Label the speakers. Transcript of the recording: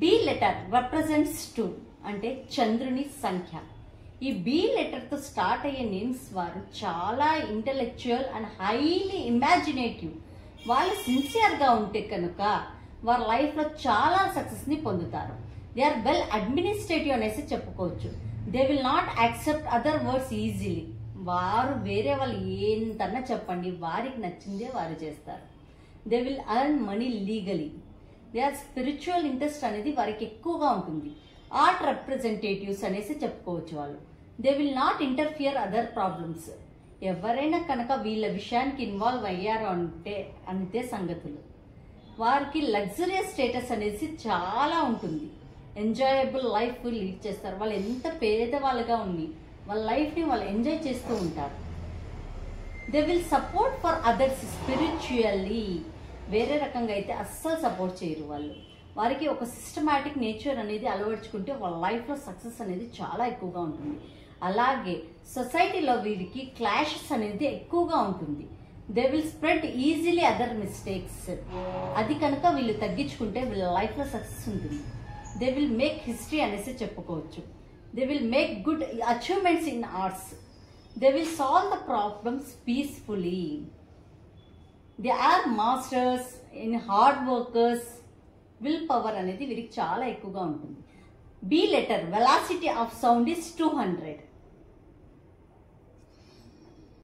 Speaker 1: B letter represents 2 అంటే చంద్రుని సంఖ్య. ఈ బి లెటర్ తో స్టార్ట్ అయ్యే నేమ్స్ వారు చాలా ఇంటెలెక్చువల్ అండ్ హైలీ ఇమాజినేటివ్. వాళ్ళు సిన్సియర్ గా ఉంటే కనుక వారి లైఫ్ లో చాలా సక్సెస్ ని పొందుతారు. దే ఆర్ వెల్ అడ్మినిస్ట్రేటివ్ అనేసి చెప్పుకోవచ్చు. They will not accept other words easily. వారు వేరే వాళ్ళు ఏంటన్నా చెప్పండి, వారికి నచ్చిందే వారు చేస్తారు. They will earn money legally. They are spiritual interest అనేది వారికి ఎక్కువగా ఉంటుంది. ఆర్ట్ రిప్రజెంటేటివ్స్ అనేసి చెప్పుకోవచ్చు వాళ్ళు. They will not interfere other problems. ఎవరైనా కనుక వీళ్ళ విషయానికి ఇన్వాల్వ్ అయ్యారు అంటే అంతే సంగతులు. వారికి లగ్జరియస్ స్టేటస్ అనేసి చాలా ఉంటుంది. ఎంజాయబుల్ లైఫ్ లీడ్ చేస్తారు. వాళ్ళు ఎంత పేదవాళ్ళుగా ఉండి వాళ్ళ లైఫ్ని వాళ్ళు ఎంజాయ్ చేస్తూ ఉంటారు. They will support for others spiritually. వేరే రకంగా అయితే అస్సలు సపోర్ట్ చేయరు వాళ్ళు. వారికి ఒక సిస్టమాటిక్ నేచర్ అనేది అలవర్చుకుంటే వాళ్ళ లైఫ్లో సక్సెస్ అనేది చాలా ఎక్కువగా ఉంటుంది. అలాగే సొసైటీలో వీరికి క్లాషెస్ అనేది ఎక్కువగా ఉంటుంది. They will spread easily other mistakes. అది కనుక వీళ్ళు తగ్గించుకుంటే వీళ్ళ లైఫ్లో సక్సెస్ ఉంటుంది. దే విల్ మేక్ హిస్టరీ అనేసి చెప్పుకోవచ్చు. They will make good achievements in arts. They will solve the problems peacefully. They are masters in hard workers. Will power అనేది వీరికి చాలా ఎక్కువగా ఉంటుంది. B letter velocity of sound is 200.